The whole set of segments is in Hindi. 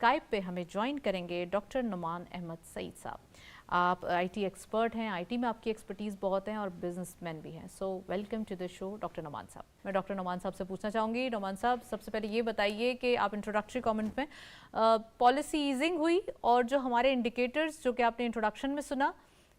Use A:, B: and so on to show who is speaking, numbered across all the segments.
A: स्काइप पे हमें ज्वाइन करेंगे डॉक्टर नुमान अहमद सईद साहब। आप आईटी एक्सपर्ट हैं, आईटी में आपकी एक्सपर्टीज़ बहुत है और बिजनेसमैन भी हैं। So welcome to the show doctor Numan साहब। मैं डॉक्टर नुमान साहब से पूछना चाहूँगी, नुमान साहब सबसे पहले ये बताइए कि आप इंट्रोडक्टरी कमेंट में पॉलिसी ईजिंग हुई और जो हमारे इंडिकेटर्स जो कि आपने इंट्रोडक्शन में सुना,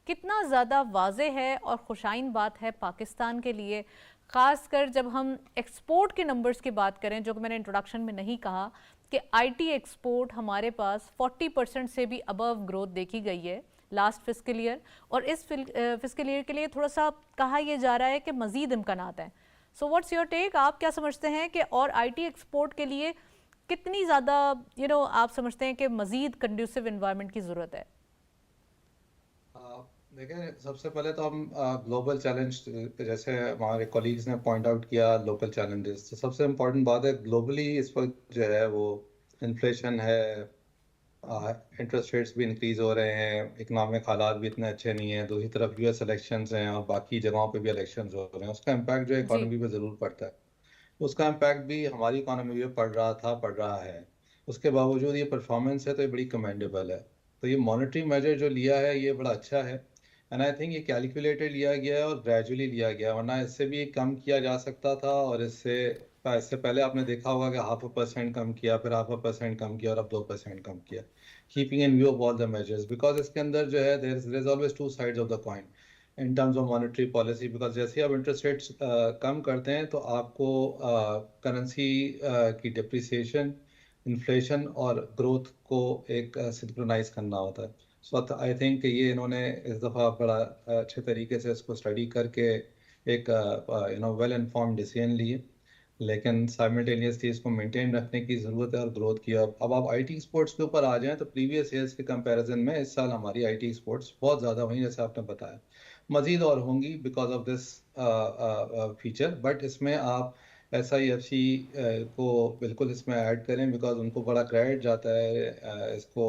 A: कितना ज़्यादा वाजे है और खुशाइन बात है पाकिस्तान के लिए, ख़ासकर जब हम एक्सपोर्ट के नंबर्स की बात करें, जो कि मैंने इंट्रोडक्शन में नहीं कहा कि आईटी एक्सपोर्ट हमारे पास 40% से भी अबव ग्रोथ देखी गई है लास्ट फिस्कल ईयर, और इस फिस्कल ईयर के लिए थोड़ा सा कहा यह जा रहा है कि मज़ीद इम्कानात हैं। सो व्हाट्स योर टेक, आप क्या समझते हैं कि और आईटी एक्सपोर्ट के लिए कितनी ज़्यादा आप समझते हैं कि मज़ीद कंड्यूसिव इन्वायरमेंट की ज़रूरत है?
B: देखिए, सबसे पहले तो हम ग्लोबल चैलेंज, जैसे हमारे कॉलीग्स ने पॉइंट आउट किया लोकल चैलेंजेस, तो सबसे इम्पोर्टेंट बात है ग्लोबली इस वक्त जो है वो इन्फ्लेशन है, इंटरेस्ट रेट्स भी इंक्रीज हो रहे हैं, इकोनॉमिक हालात भी इतने अच्छे नहीं है, दूसरी तरफ यूएस इलेक्शंस हैं और बाकी जगहों पे भी इलेक्शंस हो रहे हैं, उसका इम्पैक्ट जो
A: जी।
B: इकोनॉमी पे ज़रूर पड़ता है। उसका इम्पैक्ट भी हमारी इकोनॉमी पे पड़ रहा है। उसके बावजूद ये परफॉर्मेंस है तो ये बड़ी कमेंडेबल है। तो ये मॉनेटरी मेजर जो लिया है ये बड़ा अच्छा है, एंड आई थिंक ये कैलकुलेटेड लिया गया है और ग्रेजुअली लिया गया है, वरना इससे भी कम किया जा सकता था। और इससे इससे पहले आपने देखा होगा कि 0.5% कम किया, फिर 0.5% कम किया और अब 2% कम किया, keeping in view of all the measures, because इसके अंदर जो है there is always two sides of the coin in terms of monetary policy. Because जैसे ही आप इंटरेस्ट रेट्स कम करते हैं तो आपको करेंसी की डिप्रिसिएशन, इन्फ्लेशन और ग्रोथ को एक सिंक्रोनाइज करना होता है। सो आई थिंक ये इन्होंने इस दफ़ा बड़ा अच्छे तरीके से इसको स्टडी करके एक वेल इन्फॉर्म्ड डिसीजन लिए, लेकिन साइमल्टेनियसली इसको मेंटेन रखने की ज़रूरत है और ग्रोथ की। अब आप आईटी एक्सपोर्ट्स के ऊपर आ जाएं तो प्रीवियस ईयर्स के कंपैरिजन में इस साल हमारी आईटी एक्सपोर्ट्स बहुत ज़्यादा हुई, जैसे आपने बताया, मजीद और होंगी because of this feature. But इसमें आप SIFC को बिल्कुल इसमें ऐड करें, बिकॉज उनको बड़ा क्रेडिट जाता है इसको,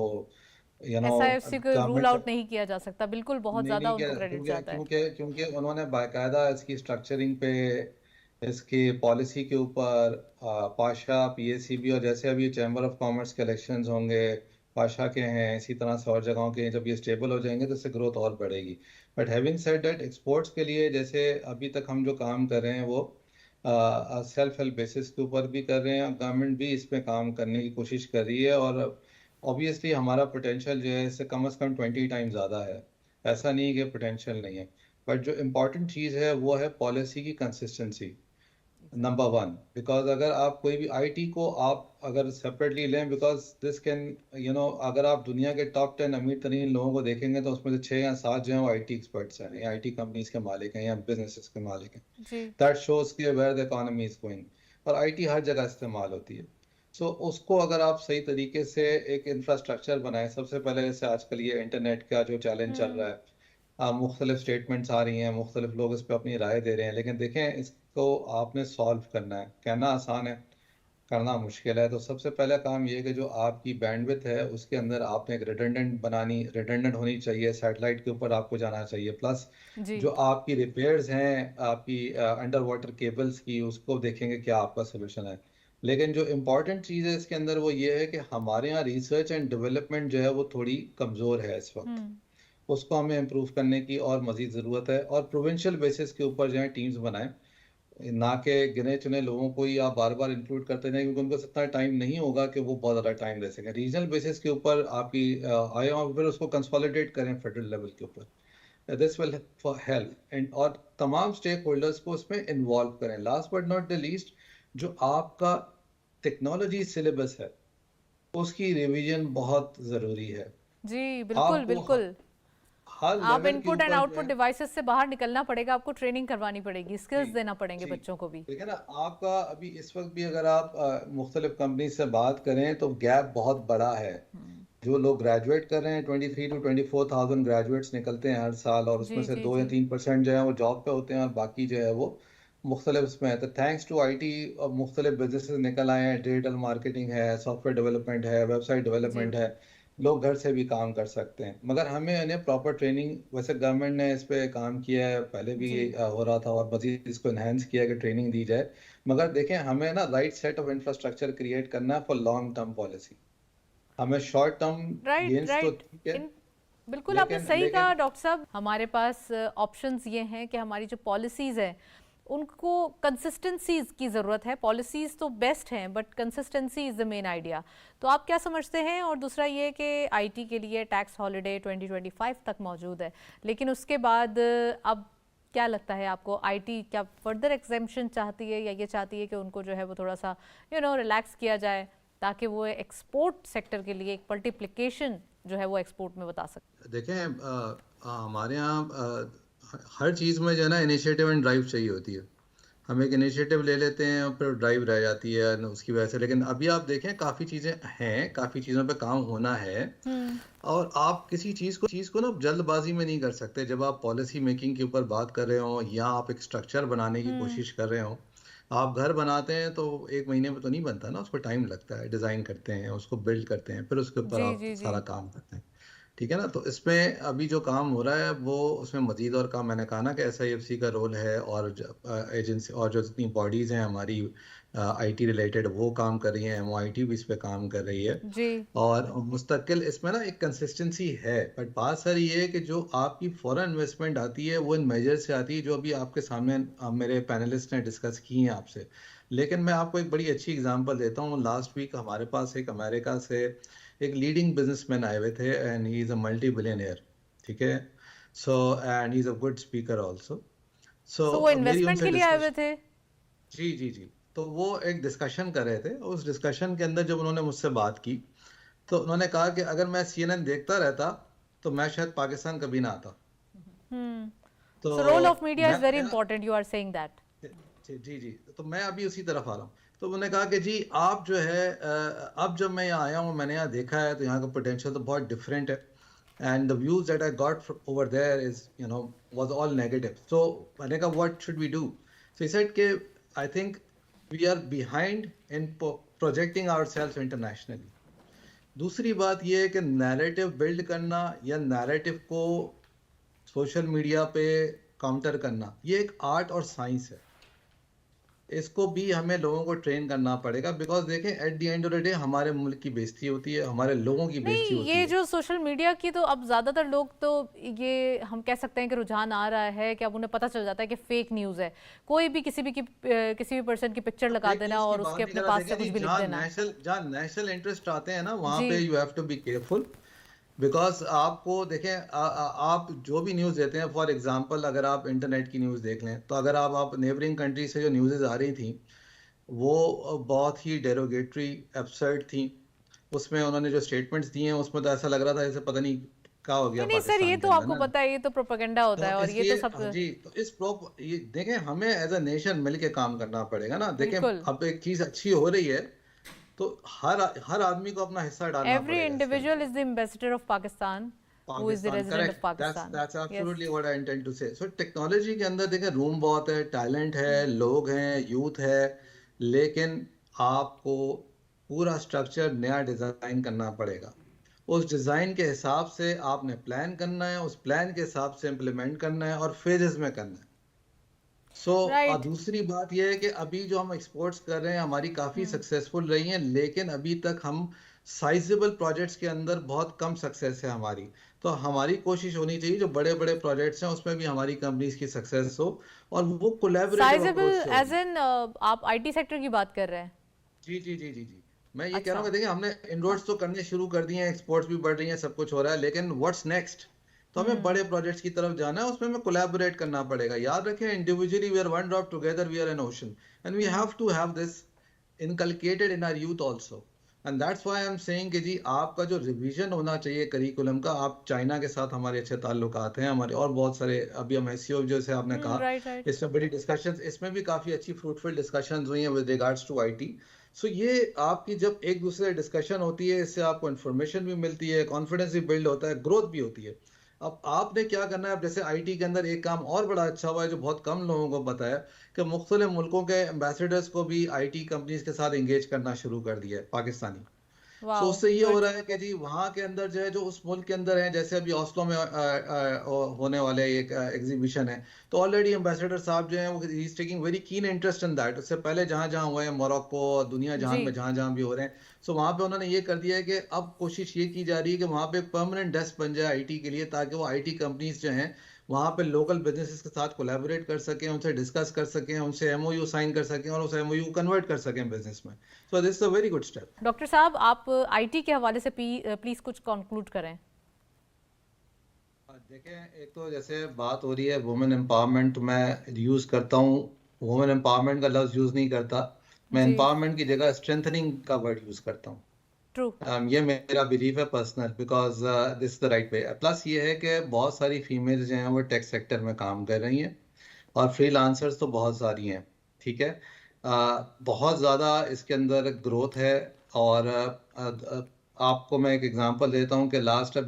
A: एसआईएफसी को रूल
B: गवर्नमेंट से
A: आउट नहीं किया जा सकता, बिल्कुल बहुत
B: नहीं
A: ज़्यादा
B: नहीं किया,
A: उनको क्रेडिट
B: क्योंकि
A: जाता है।
B: क्योंकि क्योंकि उन्होंने बाकायदा इसकी स्ट्रक्चरिंग पे, इसकी पॉलिसी के ऊपर पाशा, PACB और जैसे अभी चैम्बर ऑफ कॉमर्स के इलेक्शंस होंगे, पाशा के हैं, इसी तरह से और जगहों के, जब ये स्टेबल हो जाएंगे तो इससे ग्रोथ और बढ़ेगी। But having said that, exports के लिए जैसे अभी तक हम जो काम कर रहे हैं वो सेल्फ हेल्प बेसिस के ऊपर भी कर रहे हैं, गवर्नमेंट भी इस पे काम करने की कोशिश कर रही है, और ऑब्वियसली हमारा पोटेंशियल जो है इससे कम से कम 20 टाइम ज़्यादा है। ऐसा नहीं है कि पोटेंशियल नहीं है। बट जो इम्पोर्टेंट चीज़ है वो है पॉलिसी की कंसिस्टेंसी, नंबर वन। बिकॉज अगर आप कोई भी आईटी को आप अगर सेपरेटली लें, बिकॉज दिस कैन अगर आप दुनिया के टॉप 10 अमीर तरीन लोगों को देखेंगे तो उसमें से 6 या 7 जो हैं वो आईटी एक्सपर्ट्स हैं, या आईटी कंपनीज के मालिक हैं, या बिजनेसेस के मालिक हैं।
A: जी।
B: दैट शोज कि where the economy is going. और आईटी हर जगह इस्तेमाल होती है। सो उसको अगर आप सही तरीके से एक इंफ्रास्ट्रक्चर बनाएं, सबसे पहले जैसे आजकल ये इंटरनेट का जो चैलेंज चल
A: हम्म।
B: रहा है, मुख्तलिफ स्टेटमेंट्स आ रही हैं, मुख्तलिफ लोग इस पर अपनी राय दे रहे हैं, लेकिन देखें इसको आपने सॉल्व करना है। कहना आसान है, करना मुश्किल है। तो सबसे पहला काम ये है कि जो आपकी बैंडविड्थ है उसके अंदर आपने एक रिडंडेंट होनी चाहिए, सैटेलाइट के ऊपर आपको जाना चाहिए। प्लस
A: जी।
B: जो आपकी रिपेयर्स हैं आपकी अंडर वाटर केबल्स की, उसको देखेंगे क्या आपका सोल्यूशन है। लेकिन जो इम्पोर्टेंट चीज़ है इसके अंदर वो ये है कि हमारे यहाँ रिसर्च एंड डेवलपमेंट जो है वो थोड़ी कमज़ोर है इस वक्त।
A: हम्म।
B: उसको हमें इम्प्रूव करने की और मज़ीद ज़रूरत है, और प्रोविंशियल बेसिस के ऊपर जो है टीम्स बनाएं, ना कि गिने चुने लोगों को ही आप बार बार इंक्लूड करते रहें, क्योंकि उनको इतना टाइम नहीं होगा कि वो बहुत ज़्यादा टाइम दे सकें। रीजनल बेसिस के ऊपर आपकी आए और फिर उसको कंसोलिडेट करें फेडरल लेवल के ऊपर। दिस विल हेल्प एंड, और तमाम स्टेक होल्डर्स को इसमें इन्वॉल्व करें। Last but not the least, जो आपका टेक्नोलॉजी सिलेबस है उसकी रिवीजन बहुत ज़रूरी है।
A: जी बिल्कुल
B: आपको
A: बिल्कुल।
B: हर
A: आप
B: लेवल के
A: इनपुट एंड
B: ऊपर जो
A: आउटपुट
B: है,
A: डिवाइसेस से बाहर निकलना पड़ेगा, आपको ट्रेनिंग करवानी पड़ेगी,
B: जी
A: स्किल्स देना पड़ेंगे
B: जी,
A: बच्चों को भी।
B: ठीक है ना। आपका अभी इस वक्त भी अगर आप मुख्तलिफ कंपनी से बात करें तो गैप बहुत बड़ा है। जो लोग ग्रेजुएट कर रहे हैं, 23 to 24 थाउजेंड ग्रेजुएट्स निकलते हैं हर साल, और उसमें
A: जी
B: से
A: जी जी।
B: 2 या 3% जो है वो जॉब पे होते हैं और बाकी जो है वो मुख्तलिफ उसमें है। तो थैंक्स टू आईटी मुख्तलिफ बिजनेसेस निकल आए हैं, डिजिटल मार्केटिंग है, सॉफ्टवेयर डेवलपमेंट है, वेबसाइट
A: जी।
B: डेवलपमेंट है। लोग घर से भी काम कर सकते हैं, मगर हमें इन्हें प्रॉपर ट्रेनिंग, वैसे गवर्नमेंट ने इस पे काम किया है पहले भी,
A: जी।
B: हो रहा था, और मजीद इसको इन्हेंस किया कि ट्रेनिंग दी जाए। मगर देखें, हमें ना right set of infrastructure create करना है फॉर लॉन्ग टर्म पॉलिसी। हमें शॉर्ट टर्म
A: राइट
B: गेन्स तो
A: राइट
B: ठीक है,
A: इन बिल्कुल आपने
B: लेकिन
A: सही कहा
B: लेकिन
A: डॉक्टर साहब। हमारे पास ऑप्शंस ये हैं कि हमारी जो पॉलिसीज़ हैं उनको कंसिस्टेंसी की ज़रूरत है। पॉलिसीज़ तो बेस्ट हैं but consistency is the main idea. तो आप क्या समझते हैं? और दूसरा ये कि आईटी के लिए टैक्स हॉलिडे 2025 तक मौजूद है, लेकिन उसके बाद अब क्या लगता है आपको, आईटी क्या फर्दर एग्जेम्पशन चाहती है या ये चाहती है कि उनको जो है वो थोड़ा सा रिलैक्स किया जाए ताकि वो एक्सपोर्ट सेक्टर के लिए एक मल्टीप्लिकेशन जो है वो एक्सपोर्ट में बता सके?
B: देखें, हमारे यहाँ हर चीज़ में जो है ना इनिशिएटिव एंड ड्राइव चाहिए होती है। हम एक इनिशिएटिव ले लेते हैं और फिर ड्राइव रह जाती है उसकी वजह से। लेकिन अभी आप देखें काफ़ी चीज़ें हैं, काफ़ी चीज़ों पे काम होना है,
A: हम्म।
B: और आप किसी चीज़ को ना जल्दबाजी में नहीं कर सकते। जब आप पॉलिसी मेकिंग के ऊपर बात कर रहे हो या आप एक स्ट्रक्चर बनाने की
A: हम्म।
B: कोशिश कर रहे हो, आप घर बनाते हैं तो एक महीने में तो नहीं बनता ना, उसको टाइम लगता है। डिज़ाइन करते हैं, उसको बिल्ड करते हैं, फिर उसके ऊपर
A: जी
B: आप
A: जी जी।
B: सारा काम करते हैं। ठीक है ना? तो इसमें अभी जो काम हो रहा है वो उसमें मजीद और काम, मैंने कहा ना कि SIFC का रोल है, और एजेंसी और जो जितनी बॉडीज़ हैं हमारी आईटी रिलेटेड वो काम कर रही हैं, MOIT भी इस पे काम कर रही है,
A: जी।
B: और मुस्तकिल इसमें ना एक कंसिस्टेंसी है। बट बात सारी ये है कि जो आपकी फॉरेन इन्वेस्टमेंट आती है वो इन मेजर से आती है जो अभी आपके सामने मेरे पैनलिस्ट ने डिस्कस की हैं आपसे। लेकिन मैं आपको एक बड़ी अच्छी एग्जांपल देता हूँ। लास्ट वीक हमारे पास एक अमेरिका से एक लीडिंग बिजनेसमैन आए हुए थे, and he is a multi billionaire. ठीक है? So and he is a good speaker also. So
A: so वो
B: मेरी
A: इन्वेस्टमेंट
B: उनसे
A: के लिए आए हुए
B: डिस्कशन,
A: थे?
B: जी जी जी, तो वो एक डिस्कशन कर रहे थे। उस डिस्कशन के अंदर जब उन्होंने मुझसे बात की तो उन्होंने कहा कि अगर मैं CNN देखता रहता तो मैं शायद पाकिस्तान कभी ना आता। तो
A: सो रोल ऑफ मीडिया
B: मैं
A: इज वेरी
B: मैं
A: important, you are saying that.
B: जी जी जी, तो मैं अभी उसी तरफ आ रहा हूँ। तो उन्होंने कहा कि जी आप जो है अब जब मैं यहाँ आया हूँ, मैंने यहाँ देखा है तो यहाँ का पोटेंशियल तो बहुत डिफरेंट है, and the views that I got over there is was all negative. So मैंने कहा what should we do? So he said कि I think we are behind in projecting ourselves internationally. दूसरी बात यह है कि नैरेटिव बिल्ड करना या नैरेटिव को सोशल मीडिया पे काउंटर करना, ये एक आर्ट और साइंस है। इसको भी हमें लोगों को ट्रेन करना पड़ेगा, बिकॉज देखें at the end of the day हमारे मुल्क की बेइज्जती होती है, हमारे लोगों की बेइज्जती
A: नहीं,
B: होती
A: ये
B: है।
A: जो सोशल मीडिया की तो अब ज़्यादातर लोग तो ये हम कह सकते हैं कि रुझान आ रहा है कि अब उन्हें पता चल जाता है कि फेक न्यूज़ है। कोई भी किसी भी पर्सन की पिक्चर
B: मैं
A: लगा
B: फेक
A: देना
B: न्यूज की
A: और
B: बात
A: उसके
B: नहीं
A: अपने
B: कर रहा।
A: पास से
B: देखें
A: कुछ
B: जी,
A: भी लिख देना।
B: जहाँ नेशनल इंटरेस्ट आते हैं ना, वहाँ
A: जी।
B: पे you have to be careful. Because आपको देखें, आप जो भी न्यूज़ देते हैं, फॉर एग्जांपल अगर आप इंटरनेट की न्यूज़ देख लें, तो अगर आप नेबरिंग कंट्री से जो न्यूज़ आ रही थी वो बहुत ही डेरोगेटरी, एब्सर्ड थी। उसमें उन्होंने जो स्टेटमेंट्स दिए हैं उसमें तो ऐसा लग रहा था जैसे पता नहीं क्या हो गया
A: नहीं नहीं सर, ये
B: पाकिस्तान के
A: तो
B: अंदर
A: आपको
B: ना।
A: पता है, ये तो प्रोपेगेंडा होता है
B: तो
A: और ये
B: इसलिए
A: तो सब।
B: हाँ जी, तो ये देखें, हमें एज अ नेशन मिलके काम करना पड़ेगा ना। देखें
A: बिल्कुल।
B: अब एक चीज अच्छी हो रही है तो हर हर आदमी को अपना हिस्सा डालना
A: एवरी
B: पड़ेगा इसके
A: इंडिविजुअल
B: अंदर।
A: Is the ambassador of Pakistan who is the
B: Pakistan,
A: resident of
B: correct,
A: Pakistan.
B: That's
A: yes.
B: Absolutely what I intend to से। सो टेक्नोलॉजी के अंदर देखें रूम बहुत है, टैलेंट है, लोग हैं, यूथ है, लेकिन आपको पूरा स्ट्रक्चर नया डिजाइन करना पड़ेगा। उस डिजाइन के हिसाब से आपने प्लान करना है, उस प्लान के हिसाब से इम्प्लीमेंट करना है और फेजेस में करना है। सो
A: राइट।
B: दूसरी बात यह है कि अभी जो हम एक्सपोर्ट्स कर रहे हैं हमारी काफ़ी सक्सेसफुल रही हैं, लेकिन अभी तक हम साइजेबल प्रोजेक्ट्स के अंदर बहुत कम सक्सेस है हमारी। तो हमारी कोशिश होनी चाहिए जो बड़े बड़े प्रोजेक्ट्स हैं उसमें भी हमारी कंपनीज की सक्सेस हो, और वो कोलैबोरेटिव अप्रोच
A: साइजेबल
B: से
A: एज
B: होगी।
A: इन आप आईटी सेक्टर की बात कर रहे हैं?
B: जी जी जी जी जी, मैं ये कह रहा
A: अच्छा।
B: हूँ कि देखिए हमने इनरोड्स तो करने शुरू कर दिए हैं, एक्सपोर्ट्स भी बढ़ रही हैं, सब कुछ हो रहा है, लेकिन व्हाट्स नेक्स्ट? तो हमें बड़े प्रोजेक्ट्स की तरफ जाना है, उसमें हमें कोलैबोरेट करना पड़ेगा। याद रखें, individually we are one drop, together we are an ocean, and we have to have this inculcated in our youth also. And that's why I am saying कि जी आपका जो रिवीजन होना चाहिए करिकुलम का, आप चाइना के साथ हमारे अच्छे ताल्लुकात हैं हमारे, और बहुत सारे अभी हम एसईओ जैसे आपने कहा,
A: राइट राइट।
B: इसमें बड़ी डिस्कशंस, इसमें भी काफ़ी अच्छी फ्रूटफुल डिस्कशंस हुई हैं विद रिगार्ड्स टू आईटी। सो ये आपकी जब एक दूसरे से डिस्कशन होती है, इससे आपको इन्फॉर्मेशन भी मिलती है, कॉन्फिडेंस भी बिल्ड होता है, ग्रोथ भी होती है। अब आपने क्या करना है, अब जैसे आईटी के अंदर एक काम और बड़ा अच्छा हुआ है जो बहुत कम लोगों को पता है, कि मुख्तलिफ मुल्कों के एम्बेसडर्स को भी आईटी कंपनीज के साथ एंगेज करना शुरू कर दिया है पाकिस्तानी। सो
A: वाओ,
B: उससे ये हो
A: गुड।
B: रहा है कि जी वहाँ के अंदर जो है, जो उस मुल्क के अंदर है, जैसे अभी ओस्लो में होने वाले एक एग्जीबिशन है, तो ऑलरेडी एम्बेसडर साहब जो हैं वो he is taking very keen interest in that. उससे पहले जहाँ जहाँ हुए हैं, मोरक्को, दुनिया जहान
A: जी,
B: में जहाँ जहाँ भी हो रहे हैं, सो वहाँ पे उन्होंने ये कर दिया है कि अब कोशिश ये की जा रही है कि वहाँ पे एक परमानेंट डेस्क बन जाए आईटी के लिए, ताकि वो आईटी कंपनीज जो हैं वहाँ पे लोकल बिजनेसेस के साथ कोलैबोरेट कर सकें, उनसे डिस्कस कर सकें, उनसे एमओयू साइन कर सकें और उस एमओयू कन्वर्ट कर सकें बिजनेस में। So this is a very good step.
A: Doctor साहब आप आईटी के हवाले से प्लीज कुछ कंक्लूड करें।
B: देखें, एक तो जैसे बात हो रही है वुमेन एम्पावरमेंट, मैं यूज़ करता हूँ, वुमेन एम्पावरमेंट का लफ्ज़ यूज़ नहीं करता, मैं
A: जी,
B: एम्पावरमेंट की जगह स्ट्रेंथनिंग का वर्ड यूज़ करता हूँ।
A: ट्रू।
B: ये मेरा बिलीफ है personal, because this the right way. Plus ये है कि बहुत सारी फीमेल्स जो हैं वो टेक सेक्टर में काम कर रही हैं, और फ्रीलांसर्स तो बहुत सारी हैं, ठीक है। बहुत ज़्यादा इसके अंदर ग्रोथ है। और आपको मैं एक एग्जांपल देता हूँ कि लास्ट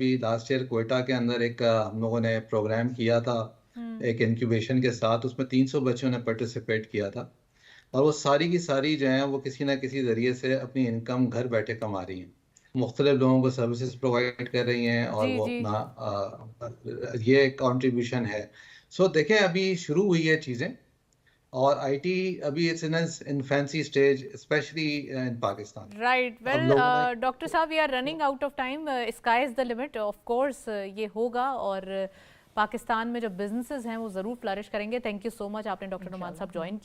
B: ईयर कोयटा के अंदर एक हम लोगों ने प्रोग्राम किया था,
A: हम्म।
B: एक इंक्यूबेशन के साथ, उसमें 300 बच्चों ने पार्टिसिपेट किया था। और वो सारी की सारी जो हैं वो किसी ना किसी ज़रिए से अपनी इनकम घर बैठे कमा रही हैं, मुख्तलिफ लोगों को सर्विसेज प्रोवाइड कर रही हैं, और
A: जी,
B: वो
A: जी।
B: ये कंट्रीब्यूशन है। सो देखें, अभी शुरू हुई है चीज़ें, और आईटी अभी it's in infancy stage, specially in Pakistan.
A: Right,
B: अब
A: वेल
B: लोगों ने
A: डॉक्टर साहब we are running out of time, sky is the limit of course, ये होगा और पाकिस्तान में जो बिजनेसेस हैं वो ज़रूर फ्लरिश करेंगे। थैंक यू सो मच, आपने डॉक्टर नुमान साहब ज्वाइन किया।